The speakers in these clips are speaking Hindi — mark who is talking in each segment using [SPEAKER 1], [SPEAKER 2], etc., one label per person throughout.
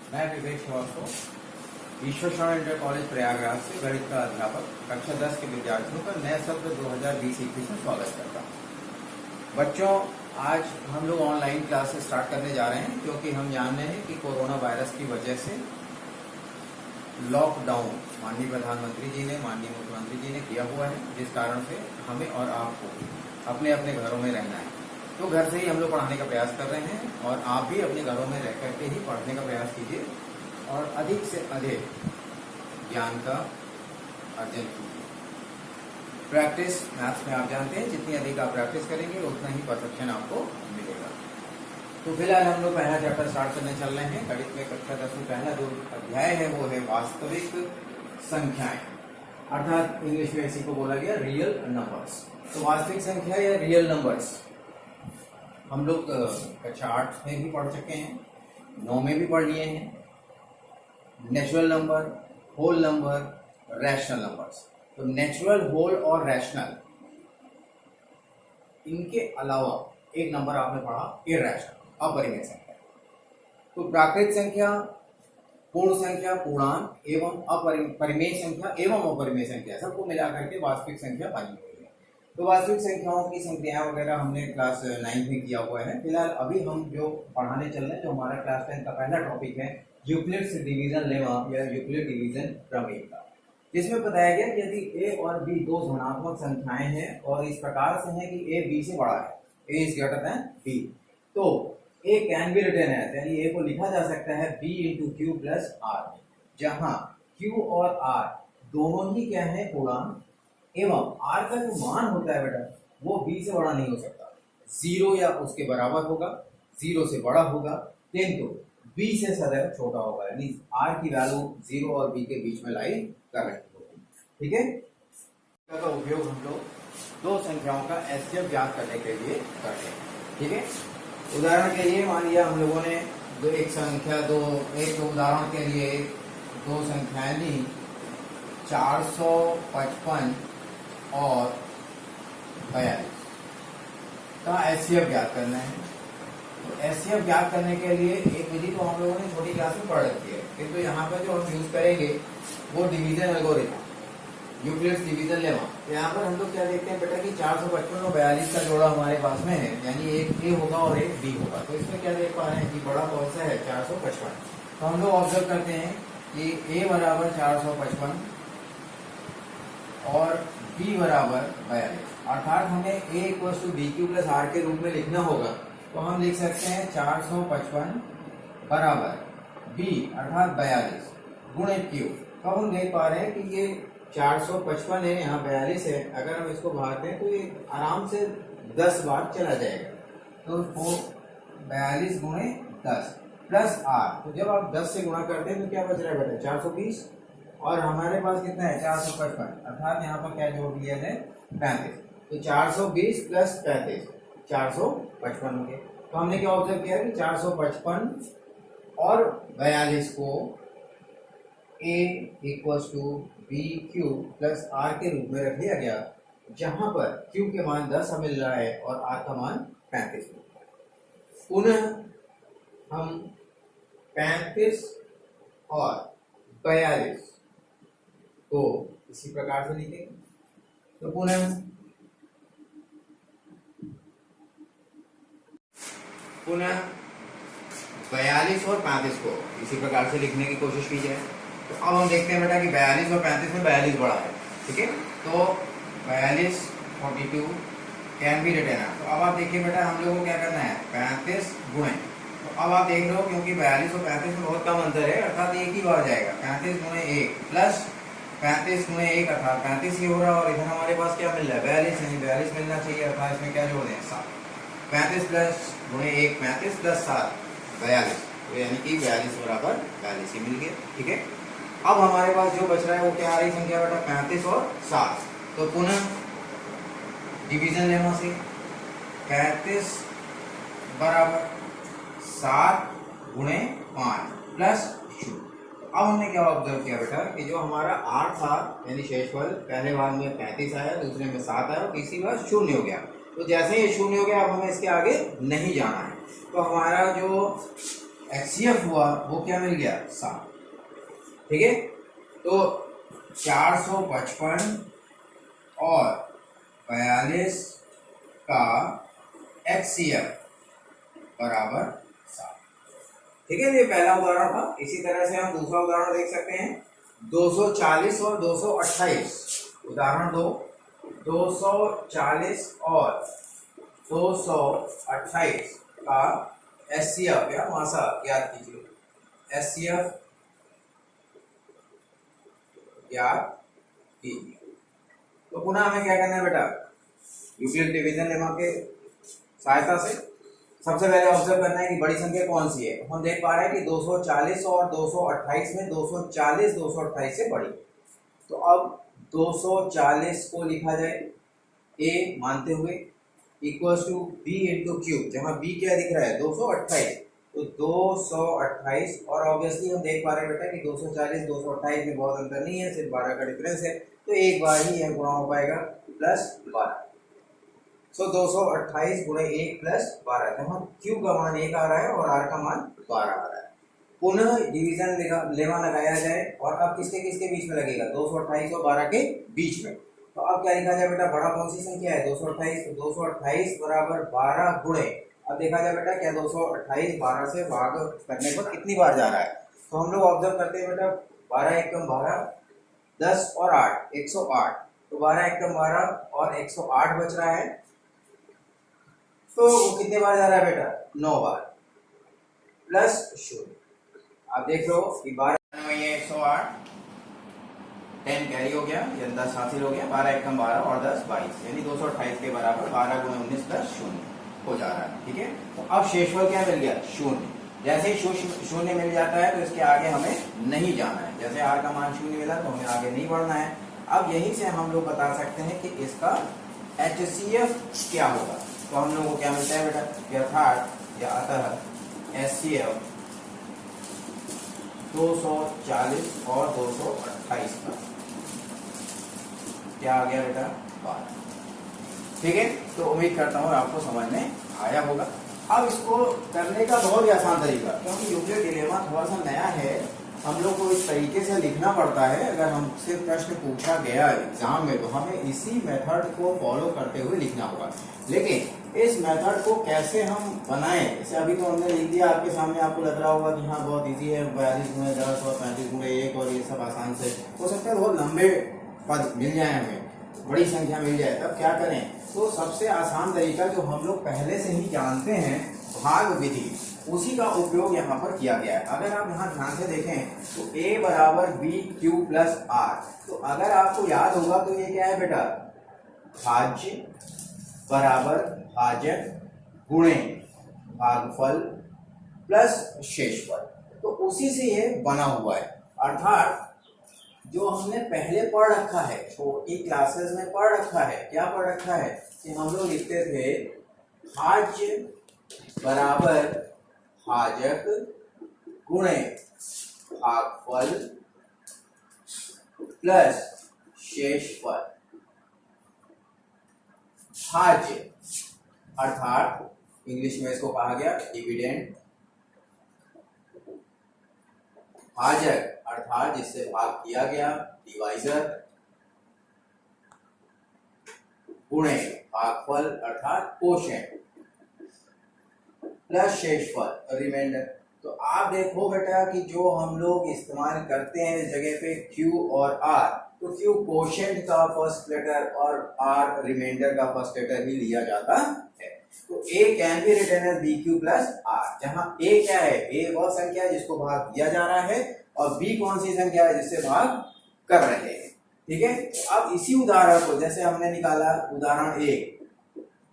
[SPEAKER 1] मैं विवेक श्रीवास्तव, ईश्वर शरण इंटर कॉलेज प्रयागराज से गणित का अध्यापक कक्षा 10 के विद्यार्थियों का नए सत्र 2020-21 में स्वागत करता हूँ। बच्चों, आज हम लोग ऑनलाइन क्लासेस स्टार्ट करने जा रहे हैं क्योंकि हम जान रहे हैं कि कोरोना वायरस की वजह से लॉकडाउन माननीय प्रधानमंत्री जी ने, माननीय मुख्यमंत्री जी ने किया हुआ है, जिस कारण से हमें और आपको अपने अपने घरों में रहना है। तो घर से ही हम लोग पढ़ाने का प्रयास कर रहे हैं और आप भी अपने घरों में रह करके ही पढ़ने का प्रयास कीजिए और अधिक से अधिक ज्ञान का अर्जन कीजिए। प्रैक्टिस मैथ्स में आप जानते हैं, जितनी अधिक आप प्रैक्टिस करेंगे उतना ही परफेक्शन आपको मिलेगा। तो फिलहाल हम लोग पहला चैप्टर स्टार्ट करने चल रहे हैं। गणित में कक्षा 10 में पहला जो अध्याय है वो है वास्तविक संख्याएं, अर्थात इंग्लिश में इसी को बोला गया रियल नंबर्स। तो वास्तविक संख्या या रियल नंबर्स हम लोग कक्षा 8 में भी पढ़ चुके हैं, 9 में भी पढ़ लिए हैं। Natural number, whole number, rational numbers. तो नेचुरल, होल और रैशनल, इनके अलावा एक नंबर आपने पढ़ा इरैशनल, अपरिमेय संख्या। तो प्राकृत संख्या, पूर्ण संख्या, पूर्णांक एवं अपरिमेय संख्या एवं अपरिमेय संख्या सबको मिलाकर के वास्तविक संख्या बनी हुई है। तो वास्तविक संख्याओं की संख्या वगैरह हमने क्लास 9 में किया हुआ है। फिलहाल अभी हम जो पढ़ाने चल रहे हैं, जो हमारा क्लास 10 का पहला टॉपिक है यूक्लिड्स डिवीजन लेमा या यूक्लिड डिवीजन प्रमेय का, जिसमें बताया गया कि यदि a और b दो धनात्मक संख्याएं हैं और इस प्रकार से है कि a b से बड़ा है, a is greater than b, तो a can be written as, यानी a को लिखा जा सकता है b into Q plus r, जहां q और r दोनों ही क्या है पूर्णांक एवं r का जो मान होता है बेटा वो b से बड़ा नहीं हो सकता, 0 या उसके बराबर होगा, 0 से बड़ा होगा, किंतु b से सदैव छोटा होगा, यानी r की वैल्यू 0 और b के बीच में लाई कर रही होगी। ठीक है, इसका उपयोग हम लोग दो संख्याओं का एचसीएफ ज्ञात करने के लिए करते हैं। ठीक है, उदाहरण के लिए मान लिया हम लोगों ने एक उदाहरण के लिए दो संख्याएं ली, 455 और 42 का एचसीएफ ज्ञात करना है। तो एचसीएफ ज्ञात करने के लिए एक विधि तो हम लोगों ने छोटी क्लास में पढ़ रखी है, किंतु यहाँ पर जो हम यूज करेंगे वो division algorithm, Euclid's division lemma. तो यहाँ पर हम लोग क्या देखते हैं बेटा कि 455 और 42 का जोड़ा हमारे पास में है, यानी एक a होगा और एक b होगा। तो इसमें क्या देख पा रहे हैं कि बड़ा कौन सा है, 455। तो हम लोग ऑब्जर्व करते हैं कि a बराबर 455 और b बराबर 42, अर्थात हमें a equal to B Q plus R के रूप में लिखना होगा। तो हम लिख सकते हैं 455 बराबर b अर्थात 42 गुणे q। तो हम देख पा रहे हैं कि ये 455 है, यहाँ 42 है, अगर हम इसको भागते हैं तो ये आराम से 10 बार चला जाएगा। तो 42 गुणे 10 प्लस r, तो जब आप 10 से गुणा करते हैं तो क्या बच रहा है बेटा, 420, और हमारे पास कितना है 455, अर्थात यहाँ पर क्या जोड़ दिया जाए 35। तो 420 प्लस 35 455 हो गया। तो हमने क्या ऑब्जर्व किया कि 455 और 42 को a equal to B Q plus R के रूप में रख दिया गया, जहां पर q के मान 10 हमें मिल रहा है और r का मान 35 मिल रहा है। पुनः हम 35 और 42 को इसी प्रकार से लिखेंगे। तो पुनः 42 और 35 को इसी प्रकार से लिखने की कोशिश की जाए। तो अब हम देखते हैं बेटा कि 42 और 35 में 42 बड़ा है। ठीक है, तो 42 42 कैन बी रिटन है। तो अब आप देखिए बेटा हम लोगों को क्या करना है, 35 गुणे, तो अब आप देख लो क्योंकि 42 और 35 में बहुत कम अंतर है, अर्थात एक ही बार जाएगा, 35 गुणे 1 प्लस 35 गुणे 1 अर्थात 35 ही हो रहा है, और इधर हमारे पास क्या मिल रहा है 42, यानी 42 मिलना चाहिए, अर्थात इसमें क्या जोड़ दें 7। 35 प्लस गुणे 1 35 प्लस 7 42, तो यानी कि 42 बराबर 42 ही मिल गया। ठीक है, अब हमारे पास जो बच रहा है वो क्या आ रही संख्या बेटा, 35 और 7। तो पुनः डिवीजन लेमा से 35 बराबर 7 गुणे 5 प्लस 0। अब हमने क्या ऑब्जर्व किया बेटा कि जो हमारा 8 था, यानी शेषफल पहले भाग में 35 आया, दूसरे में 7 आया और तीसरी बार 0 हो गया। तो जैसे ही 0 हो गया अब हमें इसके आगे नहीं जाना है। तो हमारा जो HCF हुआ वो क्या मिल गया 7। ठीक है, तो 455 और 42 का HCF बराबर 7। ठीक है, ये पहला उदाहरण था। इसी तरह से हम दूसरा उदाहरण देख सकते हैं, 240 और 228। उदाहरण 2, 240 और 228 का HCF या मासा ज्ञात कीजिए। HCF ज्ञात कीजिए। तो पुनः हमें क्या करना है बेटा, यूक्लिड डिवीजन लेमा के सहायता से सबसे पहले ऑब्जर्व करना है कि बड़ी संख्या कौन सी है। हम देख पा रहे हैं कि 240 और 228 में 240 228 से बड़ी। तो अब 240 को लिखा जाए a मानते हुए equals to b into cube, जहाँ b क्या दिख रहा है 228, तो 228। और ऑब्वियसली हम देख पा रहे हैं बेटा कि 240 228 में बहुत अंतर नहीं है, सिर्फ 12 का डिफरेंस है, तो एक बार ही यह गुणा हो पाएगा प्लस 12। सो 228 गुणे 1 प्लस 12, जहाँ q का मान 1 आ रहा है और r का मान 12 आ रहा है। पुनः डिवीजन लेमा लगाया जाए, और अब किसके किसके बीच में लगेगा, 228 और 12 के बीच में। तो अब क्या लिखा जाए बेटा, बड़ा कौन सी संख्या है 228, तो 228 बराबर 12 गुणे, अब देखा जाए बेटा क्या 228 12 से भाग करने पर कितनी बार जा रहा है। तो हम लोग ऑब्जर्व करते हैं बेटा, 12 एकम 12, 10 और 8 108, तो 12 एकम 12 और 108 बच रहा है, तो वो कितने बार जा रहा है बेटा 9 बार प्लस 0। आप देख लो कि 12 में ये 108, 10 कैरी हो गया, या 10 हासिल हो गया, 12 एकम 12 और 10 22, यानी 228 के बराबर 12 गुणे 19 प्लस 0 हो जा रहा है। ठीक है, तो अब शेषफल क्या मिल गया 0। जैसे ही शून्य मिल जाता है तो इसके आगे हमें नहीं जाना है। जैसे r का मान 0 मिला तो हमें आगे नहीं बढ़ना है। अब यहीं से हम लोग बता सकते हैं कि इसका HCF क्या होगा। तो हम लोगों को क्या मिलता है बेटा, अर्थात या अतः HCF 240 और 228 का क्या आ गया बेटा 12। ठीक है, तो उम्मीद करता हूँ आपको समझ में आया होगा। अब इसको करने का बहुत ही आसान तरीका, क्योंकि यूक्लिड डिलेमा थोड़ा सा नया है, हम लोग को इस तरीके से लिखना पड़ता है। अगर हमसे प्रश्न पूछा गया एग्जाम में तो हमें इसी मेथड को फॉलो करते हुए लिखना होगा। लेकिन इस मेथड को कैसे हम बनाएं, जैसे अभी तो हमने लिख दिया आपके सामने, आपको लग रहा होगा कि हाँ बहुत इजी है, 42 गुणे 10 और 35 गुणे 1 और ये सब आसान से हो सकता है। बहुत लंबे पद मिल जाए, हमें बड़ी संख्या मिल जाए, तब क्या करें। तो सबसे आसान तरीका जो हम लोग पहले से ही जानते हैं, भाग विधि, उसी का उपयोग यहाँ पर किया गया है। अगर आप यहाँ ध्यान से देखें तो a बराबर बी क्यू प्लस आर, तो अगर आपको याद होगा तो ये क्या है बेटा, भाज्य बराबर भाजक गुणे भागफल प्लस शेषफल, तो उसी से ये बना हुआ है। अर्थात जो हमने पहले पढ़ रखा है, छोटी क्लासेस में पढ़ रखा है, क्या पढ़ रखा है कि हम लोग लिखते थे भाज्य बराबर भाजक गुणे भागफल प्लस शेषफल। भाज्य अर्थात इंग्लिश में इसको कहा गया डिविडेंड, भाजक अर्थात जिससे भाग किया गया डिवाइजर, गुणे भागफल अर्थात कोशेंट, प्लस शेषफल रिमाइंडर। तो आप देखो बेटा कि जो हम लोग इस्तेमाल करते हैं इस जगह पे Q और R, तो Q कोशेंट का फर्स्ट लेटर और R रिमाइंडर का फर्स्ट लेटर ही लिया जाता है। तो A can be written as BQ plus R, जहां A क्या है, A वह संख्या है जिसको भाग दिया जा रहा है, और B कौन सी संख्या है जिससे भाग कर रहे हैं। ठीक है, अब इसी उदाहरण को जैसे हमने निकाला उदाहरण 1,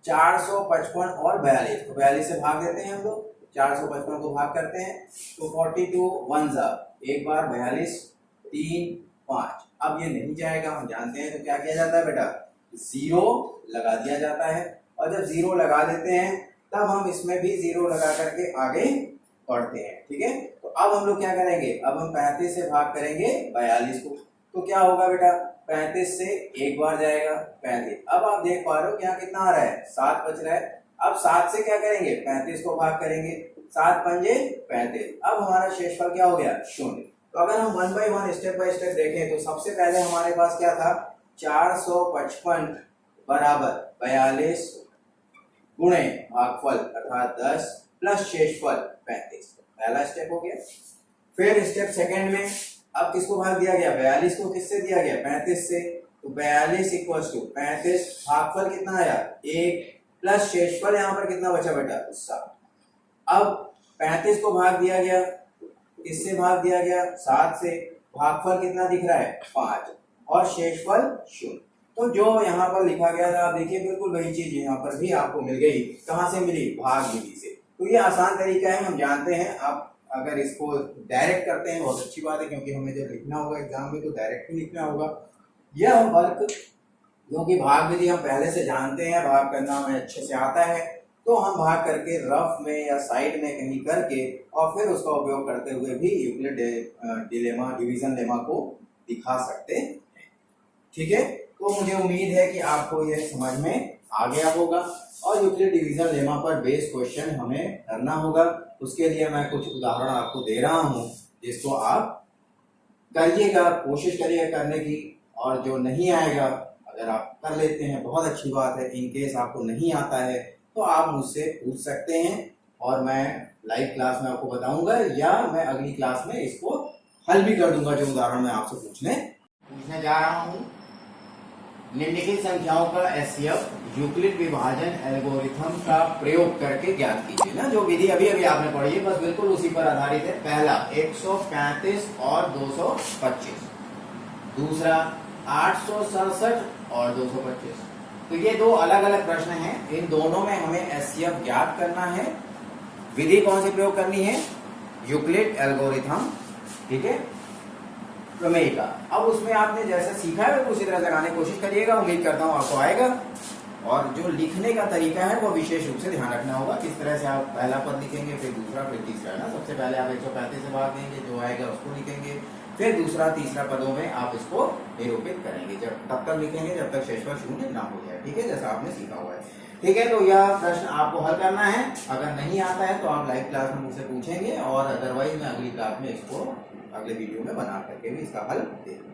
[SPEAKER 1] 455 और 42, तो 42 से भाग देते हैं हम लोग, 455 को भाग करते हैं तो 42 वन जा, एक बार 42 3 5, अब ये नहीं जाएगा हम जानते हैं, तो क्या किया जाता है बेटा, 0 लगा दिया जाता है, और जब 0 लगा देते हैं तब हम इसमें भी 0 लगा करके आगे बढ़ते हैं। ठीक है, तो अब हम लोग क्या करेंगे, अब हम 35 से भाग करेंगे 42 को, तो क्या होगा बेटा, 35 से एक बार जाएगा 35। अब आप देख पा रहे हो कि यहाँ कितना आ रहा है 7 बच रहा है। अब 7 से क्या करेंगे, 35 को भाग करेंगे, 7 पंजे 35। अब हमारा शेषफल क्या हो गया? 0। तो अगर हम 1 बाय 1 स्टेप बाय स्टेप देखें तो सबसे पहले हमारे पास क्या था? 455 बराबर 42 गुणे भागफल अर्थात 10 प्लस शेषफल 35। पहला स्टेप हो गया। फिर स्टेप सेकंड में अब किसको भाग दिया गया? 42 को किससे दिया गया? 35 से। तो 42 इक्वल्स टू 35 भागफल कितना आया? 1 प्लस शेषफल यहाँ पर कितना बचा बेटा? 7। अब 35 को भाग दिया गया, किससे भाग दिया गया? 7 से। भागफल कितना दिख रहा है? 5 और शेषफल 0। तो जो यहाँ पर लिखा गया था आप देखिए बिल्कुल वही चीज यहाँ पर भी आपको मिल गई। कहाँ से मिली? भाग विधि से। तो ये आसान तरीका है, हम जानते हैं। आप अगर इसको डायरेक्ट करते हैं बहुत अच्छी बात है, क्योंकि हमें जब लिखना होगा एग्जाम में तो डायरेक्ट ही लिखना होगा। यह वर्क क्योंकि भाग विधि हम पहले से जानते हैं, भाग करना हमें अच्छे से आता है, तो हम भाग करके रफ में या साइड में कहीं करके और फिर उसका उपयोग करते हुए भी यूक्लिड डिलेमा डिवीजन लेमा को दिखा सकते हैं। ठीक है, तो मुझे उम्मीद है कि आपको यह समझ में आ गया होगा और यूक्लिड डिवीजन लेमा पर बेस्ड क्वेश्चन हमें करना होगा। उसके लिए मैं कुछ उदाहरण आपको दे रहा हूं जिसको आप करिएगा, कोशिश करिएगा करने की। और जो नहीं आएगा अगर आप कर लेते हैं बहुत अच्छी बात है। इन केस आपको नहीं आता है तो आप मुझसे पूछ सकते हैं और मैं लाइव क्लास में आपको बताऊंगा या मैं अगली क्लास में इसको हल भी कर दूंगा जो उदाहरण मैं आपसे पूछने जा रहा हूं। निम्नलिखित संख्याओं का एचसीएफ यूक्लिड विभाजन एल्गोरिथम का प्रयोग करके ज्ञात कीजिए। ना जो विधि अभी अभी आपने पढ़ी है बस बिल्कुल उसी पर आधारित है। पहला 135 और 225, दूसरा 867 और 225। तो ये दो अलग अलग प्रश्न हैं, इन दोनों में हमें एचसीएफ ज्ञात करना है। विधि कौन सी प्रयोग करनी है? यूक्लिड एल्गोरिथम, ठीक है, प्रमेय का। अब उसमें आपने जैसे सीखा है उसी तरह लगाने की कोशिश करिएगा, उम्मीद करता हूँ आपको आएगा। और जो लिखने का तरीका है वो विशेष रूप से ध्यान रखना होगा, किस तरह से आप पहला पद लिखेंगे, फिर दूसरा, फिर तीसरा। ना सबसे पहले आप 135 से भाग देंगे, जो आएगा उसको लिखेंगे, फिर दूसरा तीसरा पदों में आप इसको निरूपित करेंगे, जब तब तक लिखेंगे जब तक शेषफल 0 ना हो जाए। ठीक है, जैसा आपने सीखा हुआ है। ठीक है, तो यह प्रश्न आपको हल करना है। अगर नहीं आता है तो आप लाइव क्लास में मुझसे पूछेंगे और अदरवाइज मैं अगली क्लास में इसको अगले वीडियो में बना करके भी इसका हल दे दूंगा।